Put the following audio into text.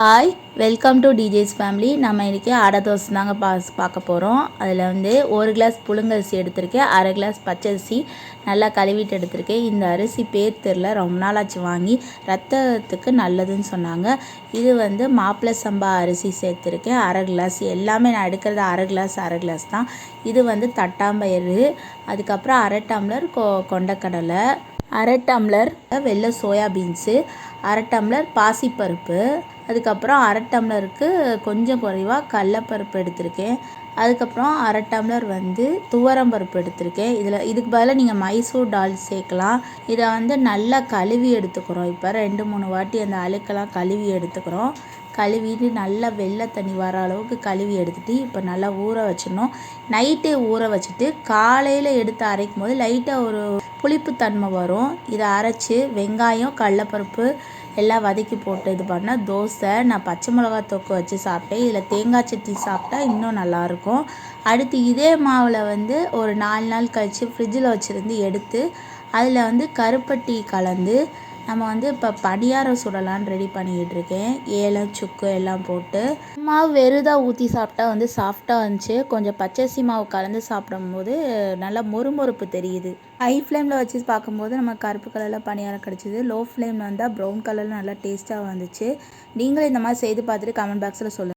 Hi, welcome to DJs family. நம்ம இன்றைக்கி அடை தோசை தாங்க பார்க்க போகிறோம். அதில் வந்து 1 கிளாஸ் புழுங்கரிசி எடுத்திருக்கேன், 1/2 கிளாஸ் பச்சரிசி நல்லா கழுவிட்டு எடுத்திருக்கேன். இந்த அரிசி பேர் தெரில, ரொம்ப நாளாச்சு வாங்கி. ரத்தத்துக்கு நல்லதுன்னு சொன்னாங்க. இது வந்து மாப்பிள்ளை சம்பா அரிசி சேர்த்துருக்கேன், 1/2 கிளாஸ். எல்லாமே நான் எடுக்கிறது 1/2 கிளாஸ் தான். இது வந்து தட்டாம்பயிறு, அதுக்கப்புறம் 1/2 டம்ளர் கொண்டக்கடலை, 1/2 டம்ளர் வெள்ளை சோயா பீன்ஸு, 1/2 டம்ளர் பாசிப்பருப்பு, அதுக்கப்புறம் 1/2 டம்ளருக்கு கொஞ்சம் குறைவாக கடலப்பருப்பு எடுத்திருக்கேன். அதுக்கப்புறம் 1/2 டம்ளர் வந்து துவரம்பருப்பு எடுத்திருக்கேன். இதுக்கு பதிலாக நீங்கள் மைசூர் டால் சேர்க்கலாம். இதை வந்து நல்லா கழுவி எடுத்துக்கிறோம். இப்போ 2-3 வாட்டி அந்த அழுக்கெல்லாம் கழுவி எடுத்துக்கிறோம். கழுவிட்டு நல்லா வெள்ளை தண்ணி வர அளவுக்கு கழுவி எடுத்துகிட்டு இப்போ நல்லா ஊற வச்சிடணும். நைட்டே ஊற வச்சுட்டு காலையில் எடுத்து அரைக்கும் போது லைட்டாக ஒரு புளிப்புத்தன்மை வரும். இதை அரைச்சி வெங்காயம் கடலப்பருப்பு எல்லாம் வதக்கி போட்டு இது பண்ணால் தோசை. நான் பச்சை மிளகா தொக்கு வச்சு சாப்பிட்டேன். இதில் தேங்காய் சட்னி சாப்பிட்டா இன்னும் நல்லாயிருக்கும். அடுத்து இதே மாவில் வந்து ஒரு 4 நாள் கழித்து ஃப்ரிட்ஜில் வச்சுருந்து எடுத்து அதில் வந்து கருப்பட்டி கலந்து நம்ம வந்து இப்போ பணியாரம் சுடலான்னு ரெடி பண்ணிக்கிட்டு இருக்கேன். ஏலம் சுக்கு எல்லாம் போட்டு மாவு வெறுதாக ஊற்றி சாப்பிட்டா வந்து சாஃப்டாக இருந்துச்சு. கொஞ்சம் பச்சரிசி மாவு கலந்து சாப்பிடும்போது நல்லா மொறுமொறுப்பு தெரியுது. ஹை ஃப்ளேமில் வச்சு பார்க்கும்போது நம்ம கருப்பு கலரில் பணியாரம் கிடச்சிது. லோ ஃப்ளேமில் வந்தால் ப்ரௌன் கலரில் நல்லா டேஸ்ட்டாக வந்துச்சு. நீங்களும் இந்த மாதிரி செய்து பார்த்துட்டு கமெண்ட் பாக்ஸில் சொல்லுங்கள்.